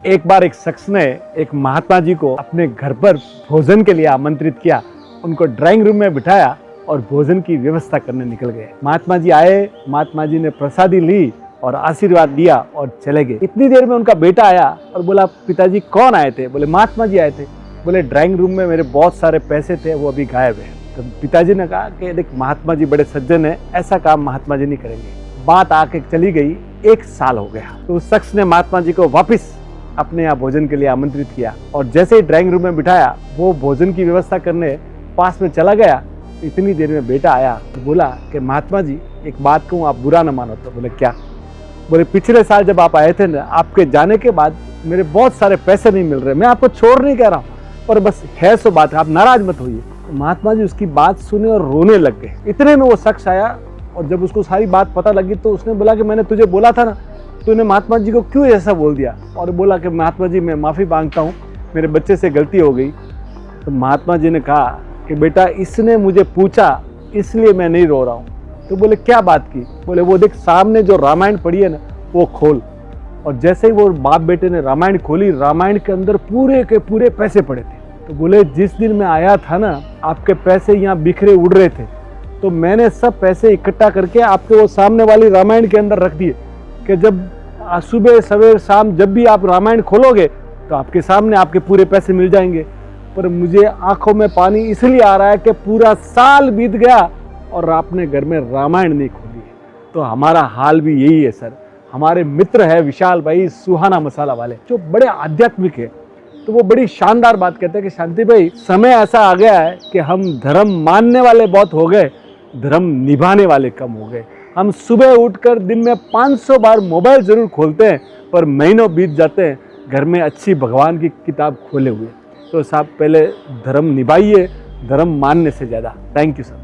एक बार एक शख्स ने एक महात्मा जी को अपने घर पर भोजन के लिए आमंत्रित किया, उनको ड्राइंग रूम में बिठाया और भोजन की व्यवस्था करने निकल गए। महात्मा जी आए, महात्मा जी ने प्रसादी ली और आशीर्वाद दिया और चले गए। इतनी देर में उनका बेटा आया और बोला, पिताजी कौन आए थे? बोले, महात्मा जी आए थे। बोले, ड्राइंग रूम में मेरे बहुत सारे पैसे थे, वो अभी गायब है। तो पिताजी ने कहा कि देख, महात्मा जी बड़े सज्जन है, ऐसा काम महात्मा जी नहीं करेंगे। बात आके चली गई, 1 साल हो गया। तो उस शख्स ने महात्मा जी को वापिस अपने यहाँ भोजन के लिए आमंत्रित किया और जैसे ही ड्राइंग रूम में बिठाया, वो भोजन की व्यवस्था करने पास में चला गया। इतनी देर में बेटा आया और बोला कि महात्मा जी, एक बात कहूँ, आप बुरा न मानो तो। बोले, क्या? बोले, पिछले साल जब आप आए थे ना, आपके जाने के बाद मेरे बहुत सारे पैसे नहीं मिल रहे। मैं आपको छोड़ नहीं कह रहा हूँ, पर बस है सो बात है, आप नाराज मत होइए। तो महात्मा जी उसकी बात सुने और रोने लग गए। इतने में वो शख्स आया और जब उसको सारी बात पता लगी तो उसने बोला कि मैंने तुझे बोला था ना, तूने महात्मा जी को क्यों ऐसा बोल दिया? और बोला कि महात्मा जी, मैं माफ़ी मांगता हूँ, मेरे बच्चे से गलती हो गई। तो महात्मा जी ने कहा कि बेटा, इसने मुझे पूछा इसलिए मैं नहीं रो रहा हूँ। तो बोले, क्या बात की? बोले, वो देख, सामने जो रामायण पढ़ी है ना, वो खोल। और जैसे ही वो बाप बेटे ने रामायण खोली, रामायण के अंदर पूरे के पूरे पैसे पड़े थे। तो बोले, जिस दिन मैं आया था ना, आपके पैसे यहाँ बिखरे उड़ रहे थे, तो मैंने सब पैसे इकट्ठा करके आपके वो सामने वाली रामायण के अंदर रख दिए कि जब सुबह सवेर शाम जब भी आप रामायण खोलोगे तो आपके सामने आपके पूरे पैसे मिल जाएंगे। पर मुझे आंखों में पानी इसलिए आ रहा है कि पूरा साल बीत गया और आपने घर में रामायण नहीं खोली है। तो हमारा हाल भी यही है सर। हमारे मित्र है विशाल भाई, सुहाना मसाला वाले, जो बड़े आध्यात्मिक है, तो वो बड़ी शानदार बात कहते हैं कि शांति भाई, समय ऐसा आ गया है कि हम धर्म मानने वाले बहुत हो गए, धर्म निभाने वाले कम हो गए। हम सुबह उठकर दिन में 500 बार मोबाइल जरूर खोलते हैं, पर महीनों बीत जाते हैं घर में अच्छी भगवान की किताब खोले हुए। तो साहब, पहले धर्म निभाइए, धर्म मानने से ज़्यादा। Thank you sir.